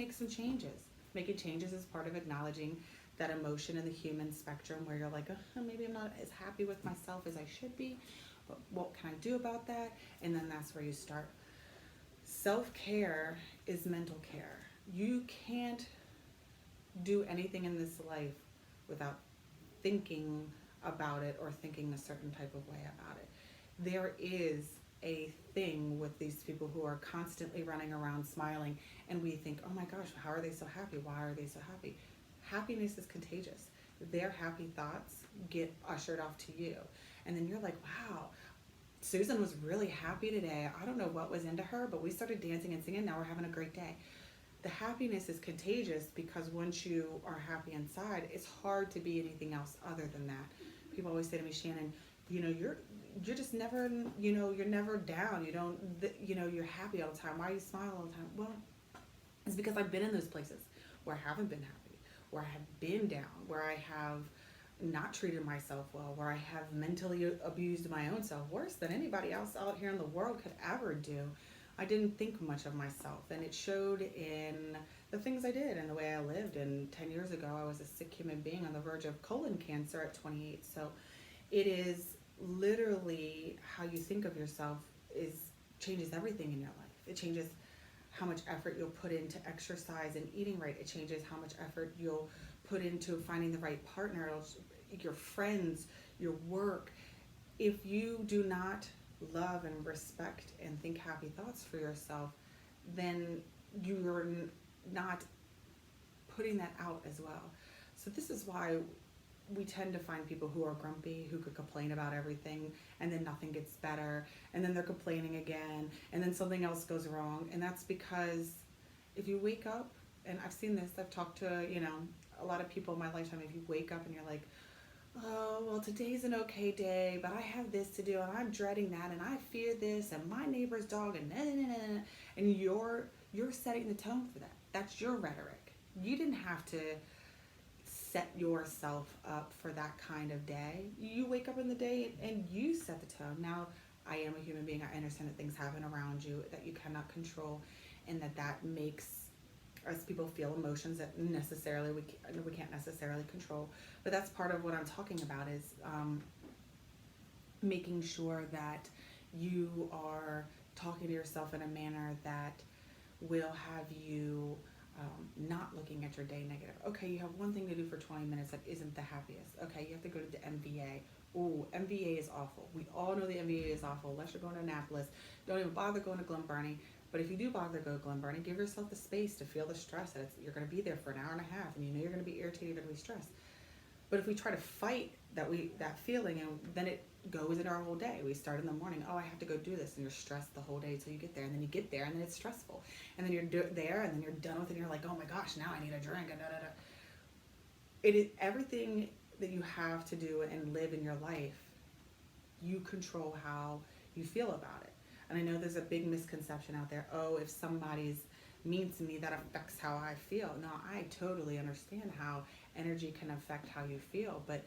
make some changes. Making changes is part of acknowledging that emotion in the human spectrum where you're like, oh, maybe I'm not as happy with myself as I should be, but what can I do about that? And then that's where you start. Self care is mental care. You can't do anything in this life without thinking about it or thinking a certain type of way about it. There is a thing with these people who are constantly running around smiling, and we think, oh my gosh, how are they so happy? Why are they so happy? Happiness is contagious. Their happy thoughts get ushered off to you. And then you're like, wow, Susan was really happy today. I don't know what was into her, but we started dancing and singing. Now we're having a great day. The happiness is contagious because once you are happy inside, it's hard to be anything else other than that. People always say to me, Shannon, you're just never, you're never down. You don't, you're happy all the time. Why do you smile all the time? Well, it's because I've been in those places where I haven't been happy, where I have been down, where I have not treated myself well, where I have mentally abused my own self worse than anybody else out here in the world could ever do. I didn't think much of myself, and it showed in the things I did and the way I lived. And 10 years ago, I was a sick human being on the verge of colon cancer at 28. So it is literally how you think of yourself is changes everything in your life. It changes how much effort you'll put into exercise and eating right. It changes how much effort you'll put into finding the right partner, your friends, your work. If you do not love and respect and think happy thoughts for yourself, then you're not putting that out as well. So this is why we tend to find people who are grumpy, who could complain about everything, and then nothing gets better, and then they're complaining again, and then something else goes wrong. And that's because if you wake up, and I've seen this, I've talked to, a lot of people in my lifetime, if you wake up and you're like, oh, well, today's an okay day, but I have this to do, and I'm dreading that, and I fear this, and my neighbor's dog, and nah, nah, nah, nah, and you're setting the tone for that. That's your rhetoric. You didn't have to set yourself up for that kind of day. You wake up in the day and you set the tone. Now, I am a human being. I understand that things happen around you that you cannot control, and that makes us people feel emotions that necessarily we can't necessarily control. But that's part of what I'm talking about is making sure that you are talking to yourself in a manner that will have you not looking at your day negative. Okay, you have one thing to do for 20 minutes that isn't the happiest. Okay, you have to go to the MVA. Oh, MVA is awful. We all know the MVA is awful. Unless you're going to Annapolis, don't even bother going to Glen Burnie. But if you do bother to go to Glen Burnie, give yourself the space to feel the stress that you're going to be there for an hour and a half, and you're going to be irritated, you're going to be stressed. But if we try to fight that feeling, and then it goes into our whole day. We start in the morning. Oh, I have to go do this, and you're stressed the whole day until you get there, and then you get there, and then it's stressful, and then you're there, and then you're done with it. And you're like, oh my gosh, now I need a drink. And da, da, da. It is everything that you have to do and live in your life. You control how you feel about it. And I know there's a big misconception out there. Oh, if somebody's mean to me, that affects how I feel. No, I totally understand how energy can affect how you feel, but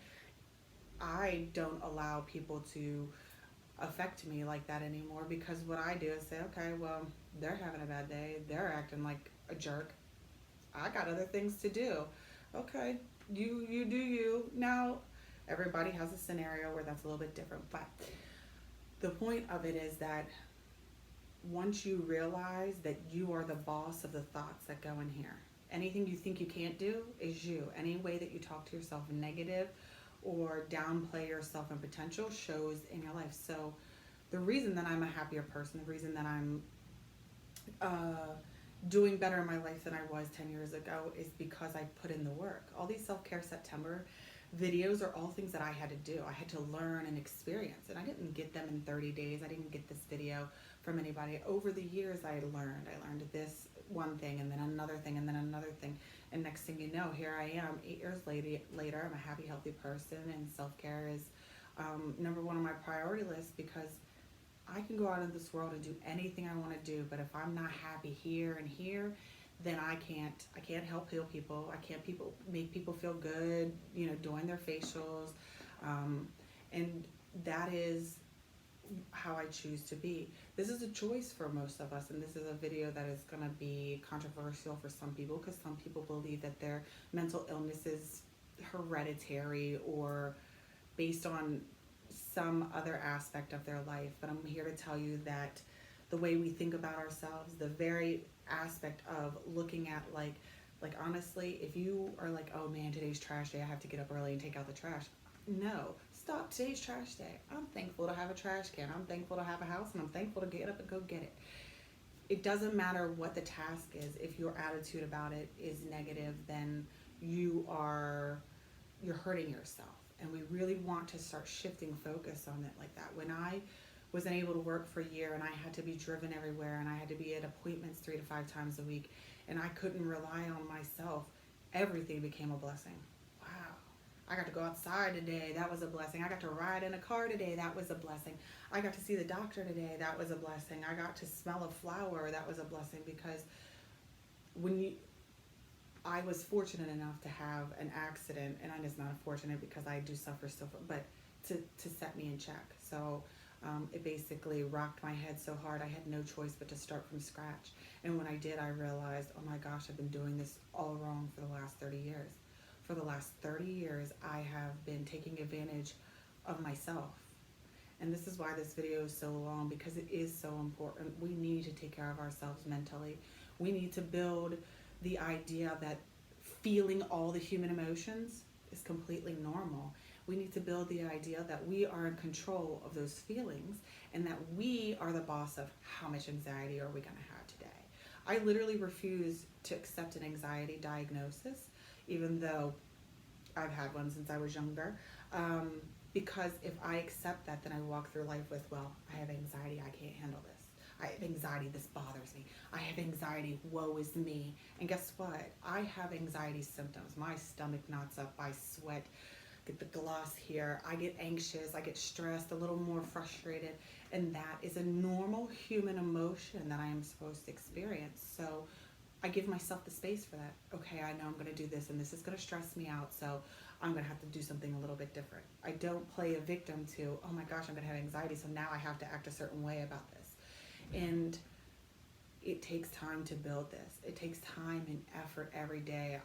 I don't allow people to affect me like that anymore, because what I do is say, okay, well, they're having a bad day. They're acting like a jerk. I got other things to do. Okay, you do you. Now, everybody has a scenario where that's a little bit different, but the point of it is that once you realize that you are the boss of the thoughts that go in here, anything you think you can't do is you. Any way that you talk to yourself negative or downplay yourself and potential shows in your life. So the reason that I'm a happier person, the reason that I'm doing better in my life than I was 10 years ago is because I put in the work. All these self-care September videos are all things that I had to do. I had to learn and experience, and I didn't get them in 30 days. I didn't get this video from anybody. Over the years, I learned this one thing, and then another thing, and then another thing. And next thing you know, here I am 8 years later. I'm a happy, healthy person, and self-care is number one on my priority list, because I can go out in this world and do anything I want to do, but if I'm not happy here and here, then I can't help heal people. I can't make people feel good, doing their facials. And that is how I choose to be. This is a choice for most of us, and this is a video that is going to be controversial for some people because some people believe that their mental illness is hereditary or based on some other aspect of their life. But I'm here to tell you that the way we think about ourselves, the very aspect of looking at like honestly, if you are like, oh man, today's trash day, I have to get up early and take out the trash. No, stop. Today's trash day. I'm thankful to have a trash can. I'm thankful to have a house, and I'm thankful to get up and go get it. It doesn't matter what the task is. If your attitude about it is negative, then you're hurting yourself. And we really want to start shifting focus on it like that. When I wasn't able to work for a year and I had to be driven everywhere and I had to be at appointments 3 to 5 times a week and I couldn't rely on myself, everything became a blessing. Wow. I got to go outside today. That was a blessing. I got to ride in a car today. That was a blessing. I got to see the doctor today. That was a blessing. I got to smell a flower. That was a blessing because I was fortunate enough to have an accident, and I'm just not fortunate because I do suffer still, but to set me in check. So it basically rocked my head so hard I had no choice but to start from scratch. And when I did, I realized, oh my gosh, I've been doing this all wrong for the last 30 years. For the last 30 years, I have been taking advantage of myself. And this is why this video is so long, because it is so important. We need to take care of ourselves mentally. We need to build the idea that feeling all the human emotions is completely normal. We need to build the idea that we are in control of those feelings and that we are the boss of how much anxiety are we going to have today. I literally refuse to accept an anxiety diagnosis, even though I've had one since I was younger. Because if I accept that, then I walk through life with, well, I have anxiety, I can't handle this. I have anxiety, this bothers me. I have anxiety, woe is me. And guess what? I have anxiety symptoms. My stomach knots up, I sweat, get the gloss here. I get anxious, I get stressed, a little more frustrated. And that is a normal human emotion that I am supposed to experience. So I give myself the space for that. Okay, I know I'm going to do this and this is going to stress me out, so I'm going to have to do something a little bit different. I don't play a victim to, oh my gosh, I'm going to have anxiety, so now I have to act a certain way about this. And it takes time to build this. It takes time and effort every day.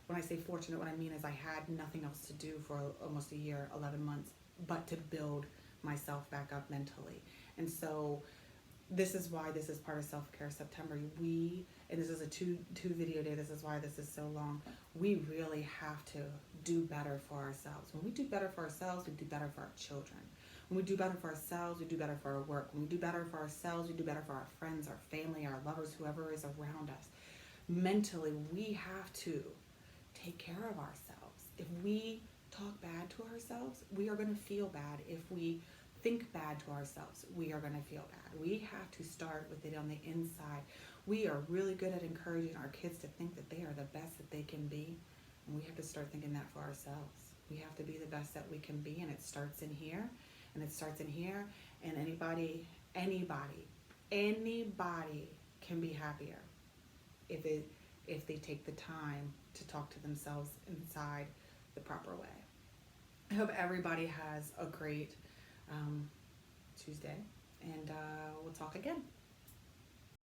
When I say fortunate, what I mean is I had nothing else to do for almost a year, 11 months, but to build myself back up mentally. And so this is why this is part of Self-Care September. And this is a two video day, this is why this is so long. We really have to do better for ourselves. When we do better for ourselves, we do better for our children. When we do better for ourselves, we do better for our work. When we do better for ourselves, we do better for our friends, our family, our lovers, whoever is around us. Mentally, we have to take care of ourselves. If we talk bad to ourselves, we are going to feel bad. If we think bad to ourselves, we are going to feel bad. We have to start with it on the inside. We are really good at encouraging our kids to think that they are the best that they can be, and we have to start thinking that for ourselves. We have to be the best that we can be, and it starts in here, and anybody can be happier if they take the time to talk to themselves inside the proper way. I hope everybody has a great Tuesday, and we'll talk again.